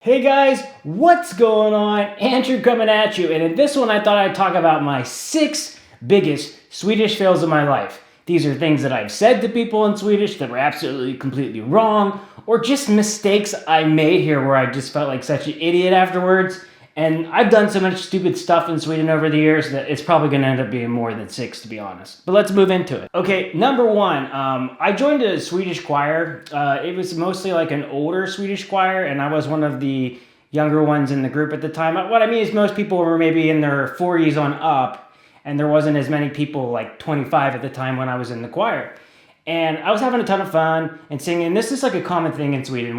Hey guys, what's going on? Andrew coming at you, and in this one I thought I'd talk about my 6 biggest Swedish fails of my life. These are things that I've said to people in Swedish that were absolutely completely wrong, or just mistakes I made here where I just felt like such an idiot afterwards. And I've done so much stupid stuff in Sweden over the years that it's probably going to end up being more than 6, to be honest. But let's move into it. Okay, number 1, I joined a Swedish choir. It was mostly like an older Swedish choir, and I was one of the younger ones in the group at the time. What I mean is most people were maybe in their 40s on up, and there wasn't as many people like 25 at the time when I was in the choir. And I was having a ton of fun and singing. This is like a common thing in Sweden.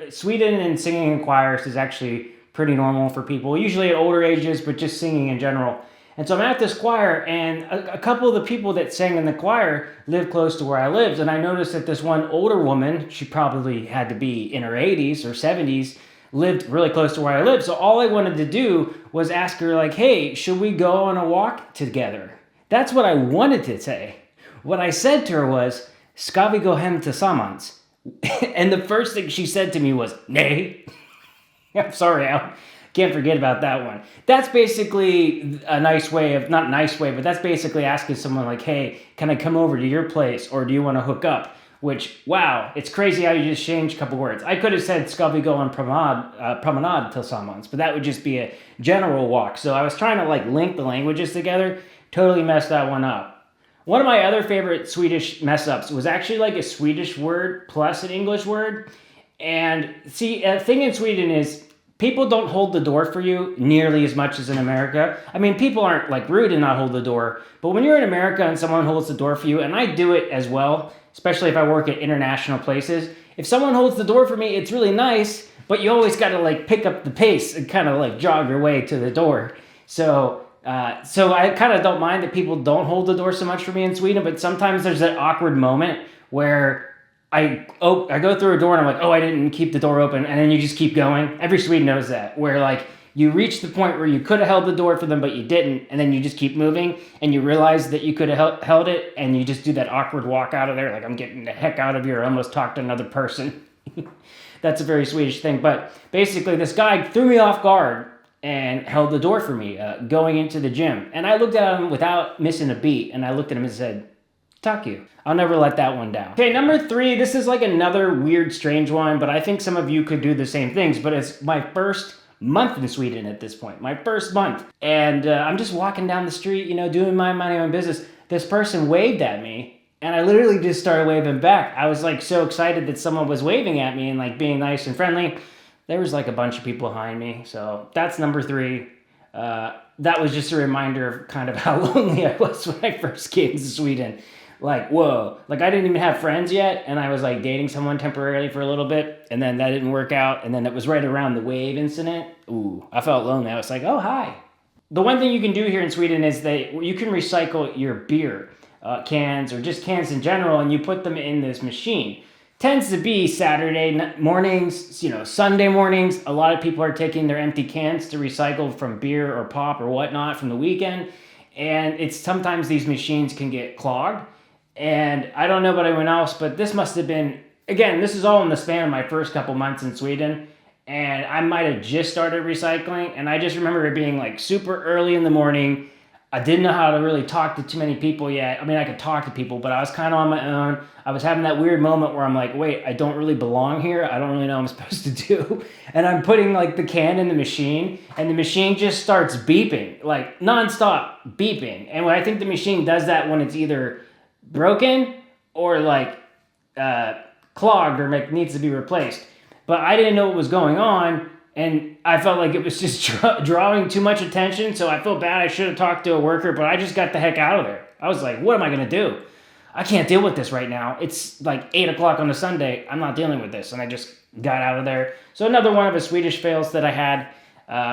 Sweden and singing in choirs is actually pretty normal for people, usually at older ages, but just singing in general. And so I'm at this choir, and a couple of the people that sang in the choir lived close to where I lived. And I noticed that this one older woman, she probably had to be in her 80s or 70s, lived really close to where I lived. So all I wanted to do was ask her, like, hey, should we go on a walk together? That's what I wanted to say. What I said to her was, ska vi gå hem tillsammans? And the first thing she said to me was, nej. I'm sorry, I can't forget about that one. That's basically a nice way of, not nice way, but that's basically asking someone like, hey, can I come over to your place, or do you want to hook up? Which, wow, it's crazy how you just change a couple words. I could have said, ska vi gå en promenade tillsammans, but that would just be a general walk. So I was trying to like link the languages together, totally messed that one up. One of my other favorite Swedish mess-ups was actually like a Swedish word plus an English word. And see, a thing in Sweden is people don't hold the door for you nearly as much as in America. I mean, people aren't like rude and not hold the door, but when you're in America and someone holds the door for you, and I do it as well, especially if I work at international places, if someone holds the door for me, it's really nice, but you always got to like pick up the pace and kind of like jog your way to the door. So I kind of don't mind that people don't hold the door so much for me in Sweden, but sometimes there's that awkward moment where I go through a door and I'm like, oh, I didn't keep the door open, and then you just keep going. Every Swede knows that, where like you reach the point where you could have held the door for them, but you didn't, and then you just keep moving, and you realize that you could have held it, and you just do that awkward walk out of there, like I'm getting the heck out of here, I almost talked to another person. That's a very Swedish thing, but basically this guy threw me off guard and held the door for me going into the gym, and I looked at him without missing a beat, and I looked at him and said, Tack You. I'll never let that one down. Okay, number 3, this is like another weird, strange one, but I think some of you could do the same things, but it's my first month in Sweden at this point, my first month. And I'm just walking down the street, doing my own business. This person waved at me, and I literally just started waving back. I was like so excited that someone was waving at me and like being nice and friendly. There was like a bunch of people behind me, so that's number 3. That was just a reminder of kind of how lonely I was when I first came to Sweden. Like, whoa, like I didn't even have friends yet, and I was like dating someone temporarily for a little bit, and then that didn't work out, and then it was right around the wave incident. Ooh, I felt lonely. I was like, oh, hi. The one thing you can do here in Sweden is that you can recycle your beer cans, or just cans in general, and you put them in this machine. Tends to be Saturday mornings, Sunday mornings. A lot of people are taking their empty cans to recycle from beer or pop or whatnot from the weekend, and it's sometimes these machines can get clogged. And I don't know about anyone else, but this must have been, again, this is all in the span of my first couple months in Sweden. And I might have just started recycling. And I just remember it being like super early in the morning. I didn't know how to really talk to too many people yet. I mean, I could talk to people, but I was kind of on my own. I was having that weird moment where I'm like, wait, I don't really belong here. I don't really know what I'm supposed to do. And I'm putting like the can in the machine, and the machine just starts beeping, like nonstop beeping. And I think the machine does that when it's either broken or like clogged or like needs to be replaced. But I didn't know what was going on, and I felt like it was just drawing too much attention, so I felt bad. I should have talked to a worker, but I just got the heck out of there. I was like, what am I going to do? I can't deal with this right now. It's like 8 o'clock on a Sunday. I'm not dealing with this, and I just got out of there. So another one of the Swedish fails that I had,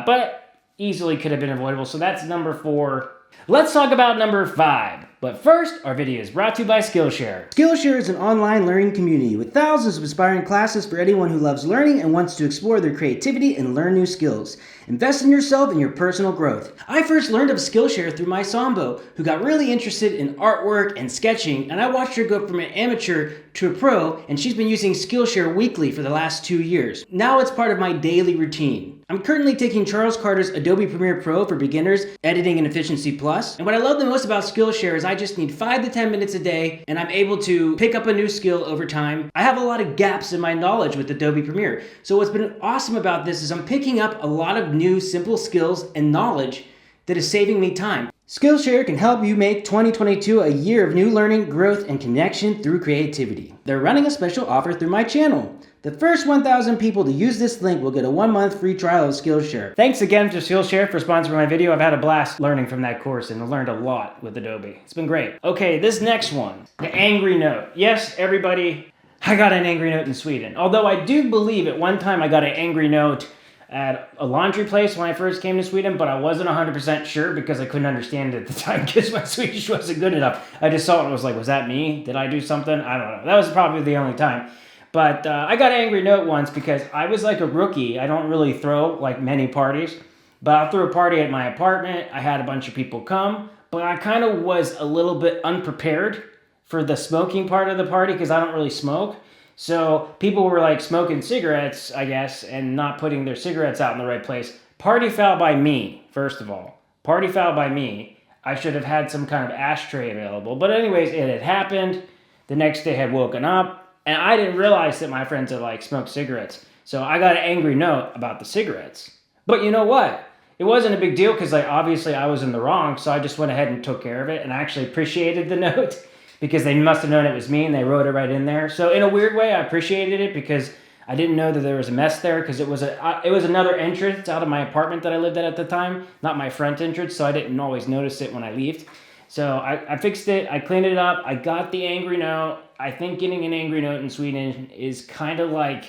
but easily could have been avoidable. So that's number 4. Let's talk about number 5. But first, our video is brought to you by Skillshare. Skillshare is an online learning community with thousands of inspiring classes for anyone who loves learning and wants to explore their creativity and learn new skills. Invest in yourself and your personal growth. I first learned of Skillshare through my Sambo, who got really interested in artwork and sketching, and I watched her go from an amateur to a pro, and she's been using Skillshare weekly for the last 2 years. Now it's part of my daily routine. I'm currently taking Charles Carter's Adobe Premiere Pro for beginners, editing and efficiency plus. And what I love the most about Skillshare is I just need 5 to 10 minutes a day, and I'm able to pick up a new skill over time. I have a lot of gaps in my knowledge with Adobe Premiere. So what's been awesome about this is I'm picking up a lot of new simple skills and knowledge that is saving me time. Skillshare can help you make 2022 a year of new learning, growth, and connection through creativity. They're running a special offer through my channel. The first 1,000 people to use this link will get a 1-month free trial of Skillshare. Thanks again to Skillshare for sponsoring my video. I've had a blast learning from that course and I've learned a lot with Adobe. It's been great. Okay, this next one, the angry note. Yes, everybody, I got an angry note in Sweden. Although I do believe at one time I got an angry note at a laundry place when I first came to Sweden, but I wasn't 100% sure because I couldn't understand it at the time because my Swedish wasn't good enough. I just saw it and was like, was that me? Did I do something? I don't know. That was probably the only time. But I got an angry note once because I was like a rookie. I don't really throw like many parties, but I threw a party at my apartment. I had a bunch of people come, but I kind of was a little bit unprepared for the smoking part of the party because I don't really smoke. So people were like smoking cigarettes, I guess, and not putting their cigarettes out in the right place. Party foul by me, first of all. Party foul by me. I should have had some kind of ashtray available. But anyways, it had happened. The next day I had woken up, and I didn't realize that my friends had like smoked cigarettes. So I got an angry note about the cigarettes. But you know what? It wasn't a big deal because like obviously I was in the wrong, so I just went ahead and took care of it, and I actually appreciated the note. Because they must have known it was me and they wrote it right in there. So in a weird way, I appreciated it because I didn't know that there was a mess there because it was another entrance out of my apartment that I lived at the time, not my front entrance, so I didn't always notice it when I left. So I fixed it, I cleaned it up, I got the angry note. I think getting an angry note in Sweden is kind of like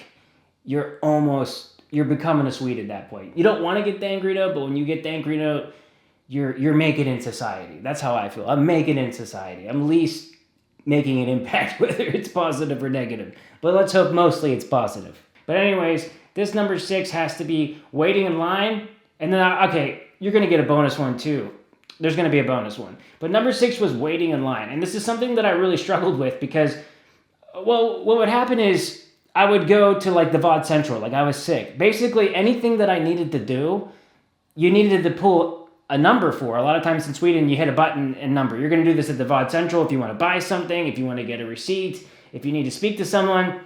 you're becoming a Swede at that point. You don't want to get the angry note, but when you get the angry note, you're making it in society. That's how I feel. I'm making it in society. I'm at least making an impact, whether it's positive or negative. But let's hope mostly it's positive. But anyways, this number 6 has to be waiting in line. And then, okay, you're going to get a bonus one too. There's going to be a bonus one. But number 6 was waiting in line. And this is something that I really struggled with because, well, what would happen is I would go to like the VOD Central, like I was sick. Basically, anything that I needed to do, you needed to pull a number for. A lot of times in Sweden, you hit a button and number. You're going to do this at the VOD Central if you want to buy something, if you want to get a receipt, if you need to speak to someone.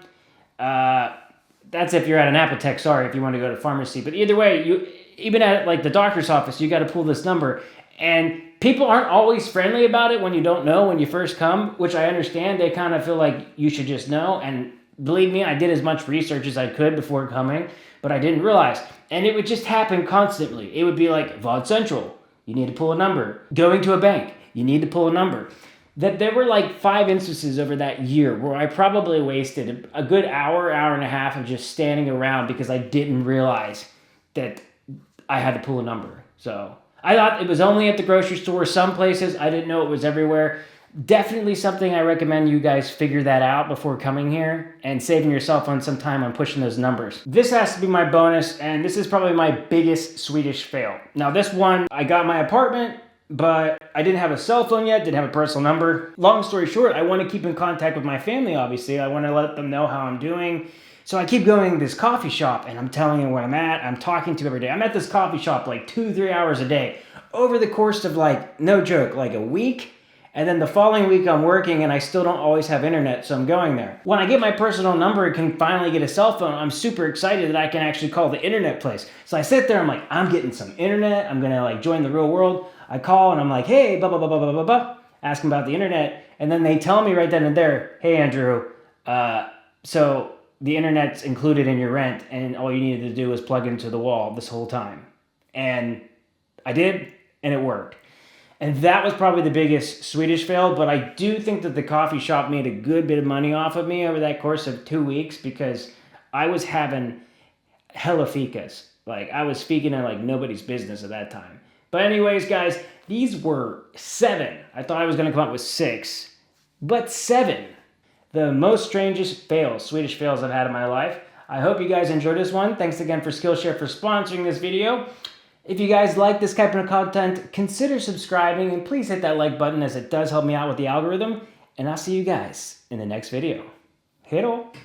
That's if you're at an apothec, sorry, if you want to go to pharmacy. But either way, even at like the doctor's office, you got to pull this number. And people aren't always friendly about it when you don't know when you first come, which I understand. They kind of feel like you should just know. And believe me, I did as much research as I could before coming, but I didn't realize. And it would just happen constantly. It would be like, VOD Central, you need to pull a number. Going to a bank, you need to pull a number. That there were like 5 instances over that year where I probably wasted a good hour and a half of just standing around because I didn't realize that I had to pull a number. So I thought it was only at the grocery store. Some places, I didn't know it was everywhere. Definitely something I recommend you guys figure that out before coming here and saving yourself on some time on pushing those numbers. This has to be my bonus, and this is probably my biggest Swedish fail. Now this one, I got my apartment, but I didn't have a cell phone yet, didn't have a personal number. Long story short, I want to keep in contact with my family, obviously. I want to let them know how I'm doing. So I keep going to this coffee shop, and I'm telling them where I'm at. I'm talking to them every day. I'm at this coffee shop like 2-3 hours a day. Over the course of like, no joke, like a week. And then the following week I'm working and I still don't always have internet, so I'm going there. When I get my personal number and can finally get a cell phone, I'm super excited that I can actually call the internet place. So I sit there, I'm like, I'm getting some internet, I'm gonna like join the real world. I call and I'm like, hey, blah, blah, blah, blah, blah, blah, blah. Ask them about the internet. And then they tell me right then and there, hey, Andrew, so the internet's included in your rent and all you needed to do was plug into the wall this whole time. And I did, and it worked. And that was probably the biggest Swedish fail, but I do think that the coffee shop made a good bit of money off of me over that course of 2 weeks because I was having hella ficas. Like, I was speaking in like nobody's business at that time. But anyways, guys, these were 7. I thought I was going to come up with 6, but 7. The most strangest fails, Swedish fails I've had in my life. I hope you guys enjoyed this one. Thanks again for Skillshare for sponsoring this video. If you guys like this type of content, consider subscribing and please hit that like button as it does help me out with the algorithm. And I'll see you guys in the next video. Hej då!